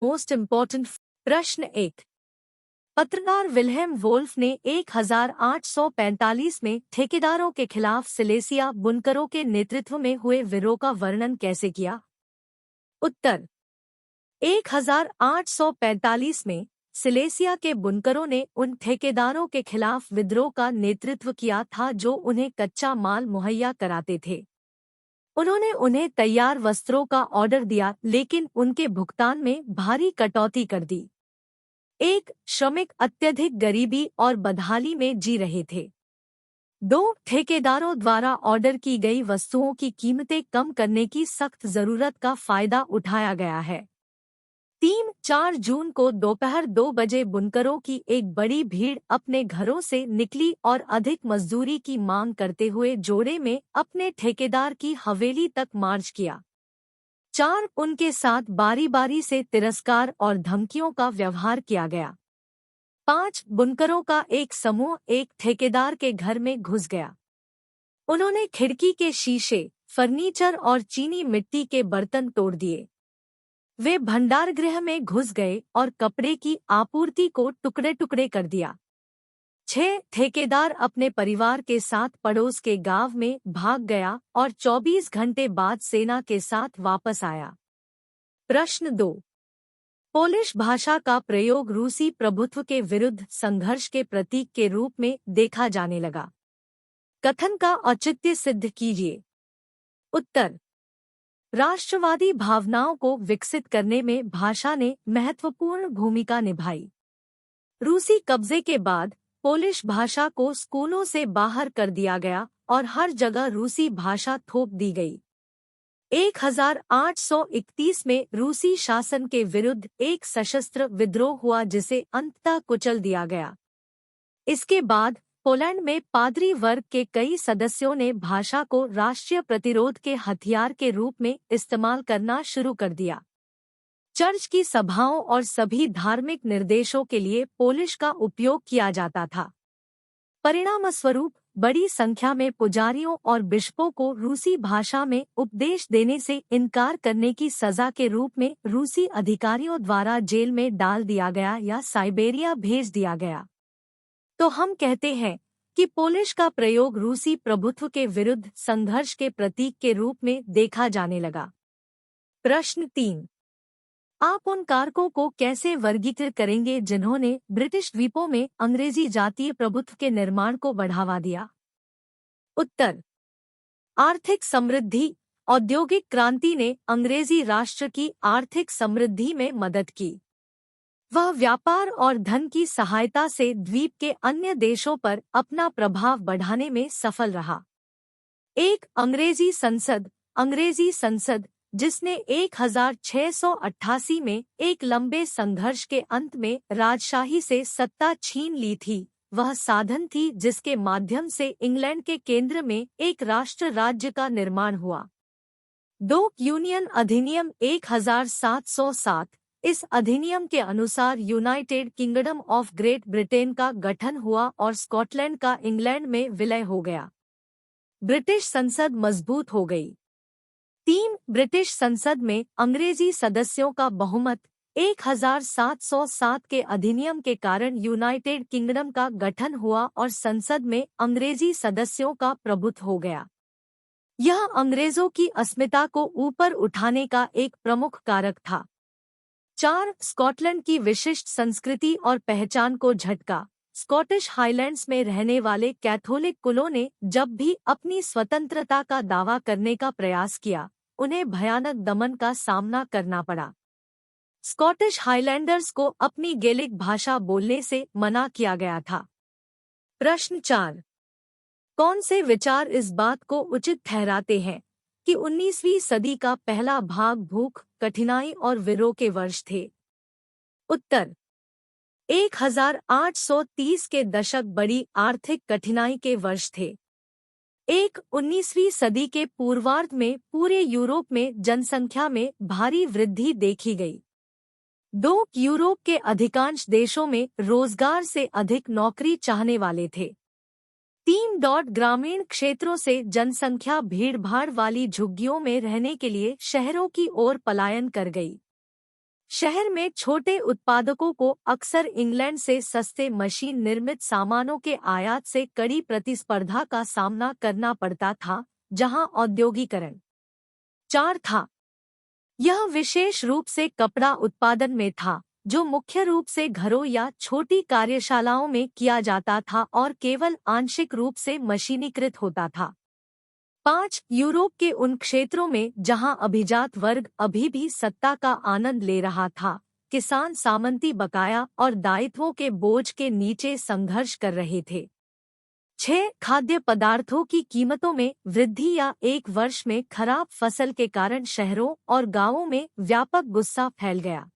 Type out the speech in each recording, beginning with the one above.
Most important. प्रश्न 1। पत्रकार Wilhelm Wolff ने 1845 में ठेकेदारों के खिलाफ सिलेसिया बुनकरों के नेतृत्व में हुए विरोध का वर्णन कैसे किया? उत्तर। 1845 में सिलेसिया के बुनकरों ने उन ठेकेदारों के खिलाफ विद्रोह का नेतृत्व किया था जो उन्हें कच्चा माल मुहैया कराते थे। उन्होंने उन्हें तैयार वस्त्रों का ऑर्डर दिया, लेकिन उनके भुगतान में भारी कटौती कर दी। एक श्रमिक अत्यधिक गरीबी और बदहाली में जी रहे थे। 2 ठेकेदारों द्वारा ऑर्डर की गई वस्तुओं की कीमतें कम करने की सख्त जरूरत का फायदा उठाया गया है। 3-4 जून को दोपहर 2 बजे बुनकरों की एक बड़ी भीड़ अपने घरों से निकली और अधिक मजदूरी की मांग करते हुए जोड़े में अपने ठेकेदार की हवेली तक मार्च किया। 4 उनके साथ बारी बारी से तिरस्कार और धमकियों का व्यवहार किया गया। 5 बुनकरों का एक समूह एक ठेकेदार के घर में घुस गया। उन्होंने खिड़की के शीशे, फर्नीचर और चीनी मिट्टी के बर्तन तोड़ दिए। वे भंडारगृह में घुस गए और कपड़े की आपूर्ति को टुकड़े टुकड़े कर दिया। 6 ठेकेदार अपने परिवार के साथ पड़ोस के गांव में भाग गया और 24 घंटे बाद सेना के साथ वापस आया। प्रश्न 2। पोलिश भाषा का प्रयोग रूसी प्रभुत्व के विरुद्ध संघर्ष के प्रतीक के रूप में देखा जाने लगा। कथन का औचित्य सिद्ध कीजिए। उत्तर। राष्ट्रवादी भावनाओं को विकसित करने में भाषा ने महत्वपूर्ण भूमिका निभाई। रूसी कब्जे के बाद पोलिश भाषा को स्कूलों से बाहर कर दिया गया और हर जगह रूसी भाषा थोप दी गई। 1831 में रूसी शासन के विरुद्ध एक सशस्त्र विद्रोह हुआ जिसे अंततः कुचल दिया गया। इसके बाद पोलैंड में पादरी वर्ग के कई सदस्यों ने भाषा को राष्ट्रीय प्रतिरोध के हथियार के रूप में इस्तेमाल करना शुरू कर दिया। चर्च की सभाओं और सभी धार्मिक निर्देशों के लिए पोलिश का उपयोग किया जाता था। परिणामस्वरूप बड़ी संख्या में पुजारियों और बिशपों को रूसी भाषा में उपदेश देने से इनकार करने की सजा के रूप में रूसी अधिकारियों द्वारा जेल में डाल दिया गया या साइबेरिया भेज दिया गया। तो हम कहते हैं कि पोलिश का प्रयोग रूसी प्रभुत्व के विरुद्ध संघर्ष के प्रतीक के रूप में देखा जाने लगा। प्रश्न 3। आप उन कारकों को कैसे वर्गीकृत करेंगे जिन्होंने ब्रिटिश द्वीपों में अंग्रेजी जातीय प्रभुत्व के निर्माण को बढ़ावा दिया? उत्तर। आर्थिक समृद्धि। औद्योगिक क्रांति ने अंग्रेजी राष्ट्र की आर्थिक समृद्धि में मदद की। वह व्यापार और धन की सहायता से द्वीप के अन्य देशों पर अपना प्रभाव बढ़ाने में सफल रहा। एक अंग्रेजी संसद जिसने 1688 में एक लंबे संघर्ष के अंत में राजशाही से सत्ता छीन ली थी, वह साधन थी जिसके माध्यम से इंग्लैंड के केंद्र में एक राष्ट्र राज्य का निर्माण हुआ। 2 यूनियन अधिनियम 1707। इस अधिनियम के अनुसार United kingdom of great Britain का गठन हुआ और स्कॉटलैंड का इंग्लैंड में विलय हो गया। ब्रिटिश संसद मजबूत हो गई। 3 ब्रिटिश संसद में अंग्रेजी सदस्यों का बहुमत। 1707 के अधिनियम के कारण यूनाइटेड किंगडम का गठन हुआ और संसद में अंग्रेजी सदस्यों का प्रभुत्व हो गया। यह अंग्रेजों की अस्मिता को ऊपर उठाने का एक प्रमुख कारक था। 4 स्कॉटलैंड की विशिष्ट संस्कृति और पहचान को झटका। स्कॉटिश हाईलैंड्स में रहने वाले कैथोलिक कुलों ने जब भी अपनी स्वतंत्रता का दावा करने का प्रयास किया, उन्हें भयानक दमन का सामना करना पड़ा। स्कॉटिश हाईलैंडर्स को अपनी गेलिक भाषा बोलने से मना किया गया था। प्रश्न 4। कौन से विचार इस बात को उचित ठहराते हैं कि 19वीं सदी का पहला भाग भूख, कठिनाई और विरोह के वर्ष थे? उत्तर। 1830 के दशक बड़ी आर्थिक कठिनाई के वर्ष थे। 19वीं सदी के पूर्वार्ध में पूरे यूरोप में जनसंख्या में भारी वृद्धि देखी गई। 2 यूरोप के अधिकांश देशों में रोजगार से अधिक नौकरी चाहने वाले थे। 3 ग्रामीण क्षेत्रों से जनसंख्या भीड़भाड़ वाली झुग्गियों में रहने के लिए शहरों की ओर पलायन कर गई। शहर में छोटे उत्पादकों को अक्सर इंग्लैंड से सस्ते मशीन निर्मित सामानों के आयात से कड़ी प्रतिस्पर्धा का सामना करना पड़ता था, जहां औद्योगिकरण 4 था। यह विशेष रूप से कपड़ा उत्पादन में था, जो मुख्य रूप से घरों या छोटी कार्यशालाओं में किया जाता था और केवल आंशिक रूप से मशीनीकृत होता था। 5 यूरोप के उन क्षेत्रों में जहां अभिजात वर्ग अभी भी सत्ता का आनंद ले रहा था, किसान सामंती बकाया और दायित्वों के बोझ के नीचे संघर्ष कर रहे थे। 6 खाद्य पदार्थों की कीमतों में वृद्धि या एक वर्ष में खराब फसल के कारण शहरों और गांवों में व्यापक गुस्सा फैल गया।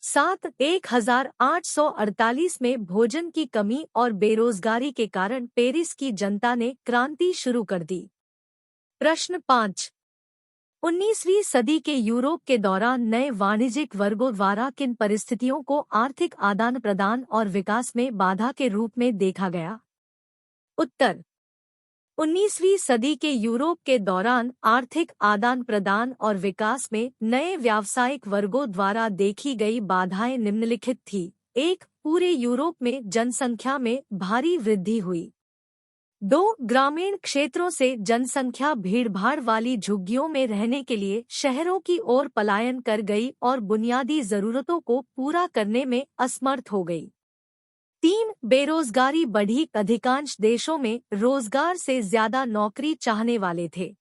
7 1848 में भोजन की कमी और बेरोजगारी के कारण पेरिस की जनता ने क्रांति शुरू कर दी। प्रश्न 5। 19वीं सदी के यूरोप के दौरान नए वाणिज्यिक वर्गों द्वारा किन परिस्थितियों को आर्थिक आदान प्रदान और विकास में बाधा के रूप में देखा गया? उत्तर। 19वीं सदी के यूरोप के दौरान आर्थिक आदान प्रदान और विकास में नए व्यावसायिक वर्गों द्वारा देखी गई बाधाएं निम्नलिखित थी। 1 पूरे यूरोप में जनसंख्या में भारी वृद्धि हुई। 2 ग्रामीण क्षेत्रों से जनसंख्या भीड़भाड़ वाली झुग्गियों में रहने के लिए शहरों की ओर पलायन कर गई और बुनियादी जरूरतों को पूरा करने में असमर्थ हो गई। 3 बेरोजगारी बढ़ी। अधिकांश देशों में रोजगार से ज्यादा नौकरी चाहने वाले थे।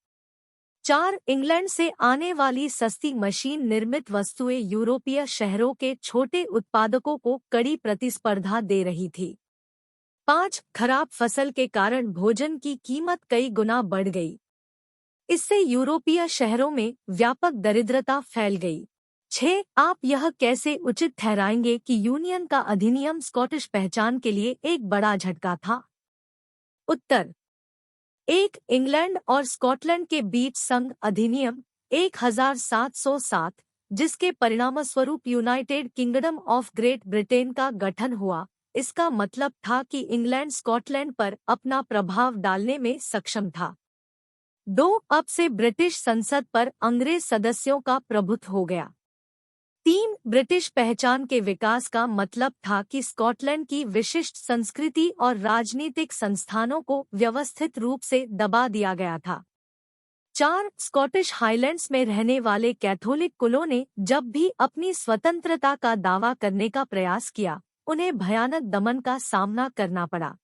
4 इंग्लैंड से आने वाली सस्ती मशीन निर्मित वस्तुएं यूरोपीय शहरों के छोटे उत्पादकों को कड़ी प्रतिस्पर्धा दे रही थी। 5 खराब फसल के कारण भोजन की कीमत कई गुना बढ़ गई। इससे यूरोपीय शहरों में व्यापक दरिद्रता फैल गई। 6 आप यह कैसे उचित ठहराएंगे कि यूनियन का अधिनियम स्कॉटिश पहचान के लिए एक बड़ा झटका था? उत्तर। 1 इंग्लैंड और स्कॉटलैंड के बीच संघ अधिनियम 1707, जिसके परिणामस्वरूप United kingdom of great Britain का गठन हुआ, इसका मतलब था कि इंग्लैंड स्कॉटलैंड पर अपना प्रभाव डालने में सक्षम था। 2 अब से ब्रिटिश संसद पर अंग्रेज सदस्यों का प्रभुत्व हो गया। 3 ब्रिटिश पहचान के विकास का मतलब था कि स्कॉटलैंड की विशिष्ट संस्कृति और राजनीतिक संस्थानों को व्यवस्थित रूप से दबा दिया गया था। 4 स्कॉटिश हाईलैंड्स में रहने वाले कैथोलिक कुलों ने जब भी अपनी स्वतंत्रता का दावा करने का प्रयास किया, उन्हें भयानक दमन का सामना करना पड़ा।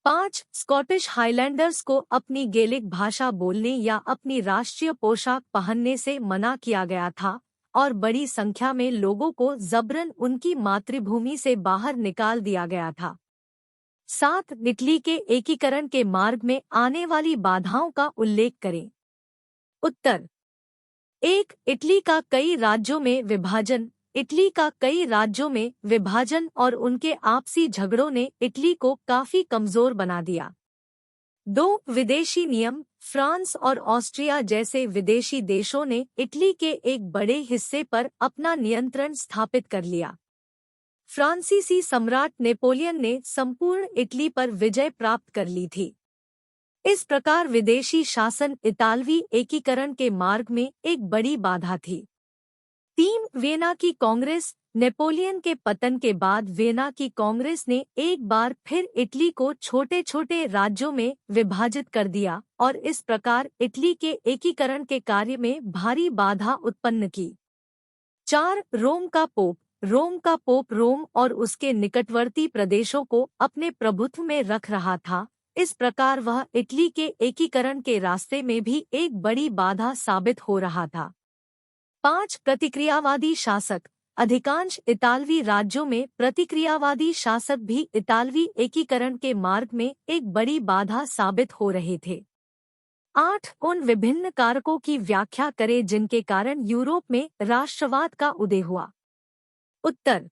5 स्कॉटिश हाईलैंडर्स को अपनी गेलिक भाषा बोलने या अपनी राष्ट्रीय पोशाक पहनने से मना किया गया था और बड़ी संख्या में लोगों को जबरन उनकी मातृभूमि से बाहर निकाल दिया गया था। 7 इटली के एकीकरण के मार्ग में आने वाली बाधाओं का उल्लेख करें। उत्तर। 1 इटली का कई राज्यों में विभाजन। इटली का कई राज्यों में विभाजन और उनके आपसी झगड़ों ने इटली को काफी कमजोर बना दिया। 2 विदेशी नियम। फ्रांस और ऑस्ट्रिया जैसे विदेशी देशों ने इटली के एक बड़े हिस्से पर अपना नियंत्रण स्थापित कर लिया। फ्रांसीसी सम्राट नेपोलियन ने संपूर्ण इटली पर विजय प्राप्त कर ली थी। इस प्रकार विदेशी शासन इतालवी एकीकरण के मार्ग में एक बड़ी बाधा थी। 3 वियना की कांग्रेस। नेपोलियन के पतन के बाद वियना की कांग्रेस ने एक बार फिर इटली को छोटे छोटे राज्यों में विभाजित कर दिया और इस प्रकार इटली के एकीकरण के कार्य में भारी बाधा उत्पन्न की। 4 रोम का पोप। रोम का पोप रोम और उसके निकटवर्ती प्रदेशों को अपने प्रभुत्व में रख रहा था। इस प्रकार वह इटली के एकीकरण के रास्ते में भी एक बड़ी बाधा साबित हो रहा था। 5 प्रतिक्रियावादी शासक। अधिकांश इतालवी राज्यों में प्रतिक्रियावादी शासक भी इतालवी एकीकरण के मार्ग में एक बड़ी बाधा साबित हो रहे थे। 8 उन विभिन्न कारकों की व्याख्या करें जिनके कारण यूरोप में राष्ट्रवाद का उदय हुआ। उत्तर।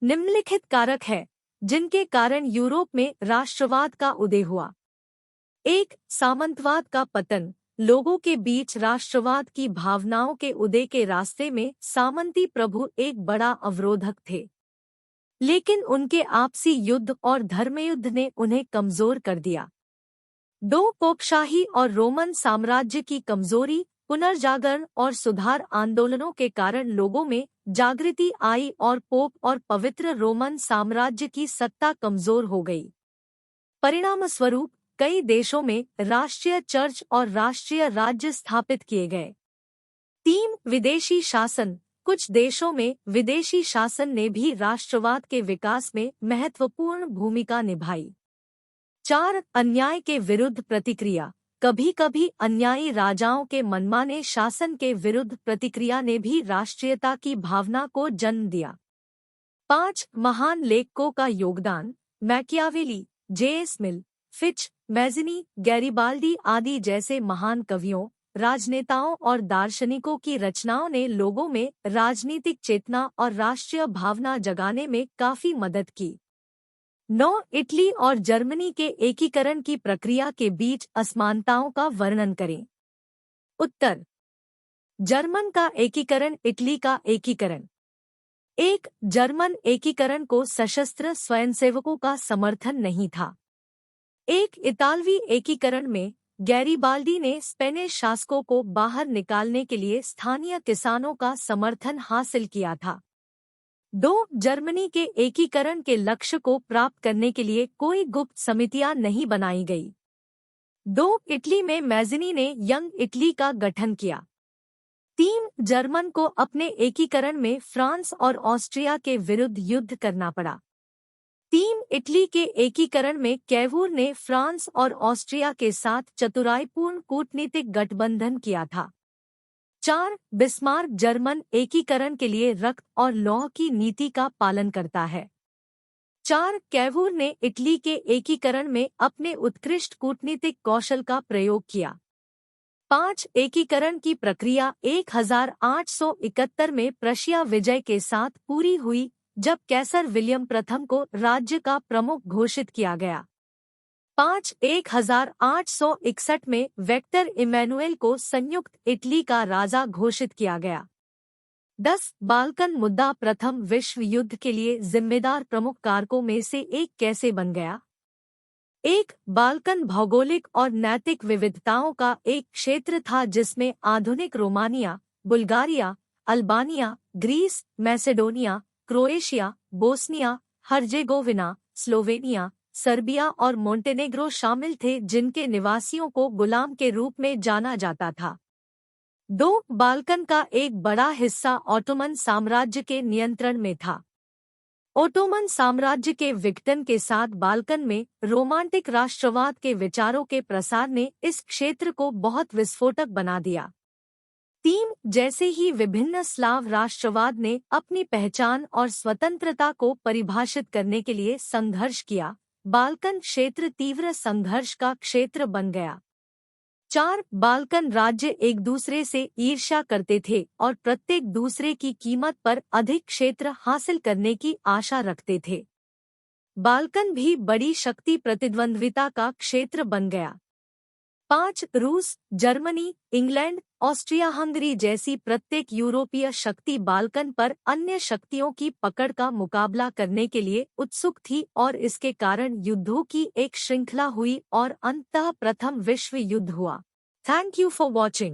निम्नलिखित कारक है जिनके कारण यूरोप में राष्ट्रवाद का उदय हुआ। 1 सामंतवाद का पतन। लोगों के बीच राष्ट्रवाद की भावनाओं के उदय के रास्ते में सामंती प्रभु एक बड़ा अवरोधक थे, लेकिन उनके आपसी युद्ध और धर्मयुद्ध ने उन्हें कमजोर कर दिया। 2 पोपशाही और रोमन साम्राज्य की कमजोरी। पुनर्जागरण और सुधार आंदोलनों के कारण लोगों में जागृति आई और पोप और पवित्र रोमन साम्राज्य की सत्ता कमजोर हो गई। परिणामस्वरूप कई देशों में राष्ट्रीय चर्च और राष्ट्रीय राज्य स्थापित किए गए। 3. विदेशी शासन। कुछ देशों में विदेशी शासन ने भी राष्ट्रवाद के विकास में महत्वपूर्ण भूमिका निभाई। 4. अन्याय के विरुद्ध प्रतिक्रिया। कभी कभी अन्यायी राजाओं के मनमाने शासन के विरुद्ध प्रतिक्रिया ने भी राष्ट्रीयता की भावना को जन्म दिया। 5. महान लेखकों का योगदान। Machiavelli, J.S. मिल, फिच, मैज़िनी, गैरिबाल्डी आदि जैसे महान कवियों, राजनेताओं और दार्शनिकों की रचनाओं ने लोगों में राजनीतिक चेतना और राष्ट्रीय भावना जगाने में काफी मदद की। 9. इटली और जर्मनी के एकीकरण की प्रक्रिया के बीच असमानताओं का वर्णन करें। उत्तर। जर्मन का एकीकरण, इटली का एकीकरण। 1. जर्मन एकीकरण को सशस्त्र स्वयंसेवकों का समर्थन नहीं था। 1. इतालवी एकीकरण में गैरिबाल्डी ने स्पेनिश शासकों को बाहर निकालने के लिए स्थानीय किसानों का समर्थन हासिल किया था। 2. जर्मनी के एकीकरण के लक्ष्य को प्राप्त करने के लिए कोई गुप्त समितियां नहीं बनाई गई। 2. इटली में मैज़िनी ने यंग इटली का गठन किया। 3. जर्मन को अपने एकीकरण में फ्रांस और ऑस्ट्रिया के विरुद्ध युद्ध करना पड़ा। 3. इटली के एकीकरण में कैवूर ने फ्रांस और ऑस्ट्रिया के साथ चतुराईपूर्ण कूटनीतिक गठबंधन किया था। 4. बिस्मार्क जर्मन एकीकरण के लिए रक्त और लौह की नीति का पालन करता है। 4. कैवूर ने इटली के एकीकरण में अपने उत्कृष्ट कूटनीतिक कौशल का प्रयोग किया। 5. एकीकरण की प्रक्रिया 1871 में प्रशिया विजय के साथ पूरी हुई, जब कैसर विलियम प्रथम को राज्य का प्रमुख घोषित किया गया। 5. 1861 में वेक्टर इमैनुएल को संयुक्त इटली का राजा घोषित किया गया। 10. बाल्कन मुद्दा प्रथम विश्व युद्ध के लिए जिम्मेदार प्रमुख कारकों में से एक कैसे बन गया? 1. बाल्कन भौगोलिक और नैतिक विविधताओं का एक क्षेत्र था जिसमें आधुनिक Romania, Bulgaria, Albania, Greece, Macedonia, Croatia, Bosnia, Herzegovina, Slovenia, Serbia और मोंटेनेग्रो शामिल थे, जिनके निवासियों को गुलाम के रूप में जाना जाता था। 2. बाल्कन का एक बड़ा हिस्सा ओटोमन साम्राज्य के नियंत्रण में था। ओटोमन साम्राज्य के विघटन के साथ बाल्कन में रोमांटिक राष्ट्रवाद के विचारों के प्रसार ने इस क्षेत्र को बहुत विस्फोटक बना दिया। 3. जैसे ही विभिन्न स्लाव राष्ट्रवाद ने अपनी पहचान और स्वतंत्रता को परिभाषित करने के लिए संघर्ष किया, बाल्कन क्षेत्र तीव्र संघर्ष का क्षेत्र बन गया। 4. बाल्कन राज्य एक दूसरे से ईर्ष्या करते थे और प्रत्येक दूसरे की कीमत पर अधिक क्षेत्र हासिल करने की आशा रखते थे। बाल्कन भी बड़ी शक्ति प्रतिद्वंद्विता का क्षेत्र बन गया। 5. रूस, जर्मनी, इंग्लैंड, ऑस्ट्रिया हंगरी जैसी प्रत्येक यूरोपीय शक्ति बाल्कन पर अन्य शक्तियों की पकड़ का मुकाबला करने के लिए उत्सुक थी और इसके कारण युद्धों की एक श्रृंखला हुई और अंततः प्रथम विश्व युद्ध हुआ। Thank you for watching.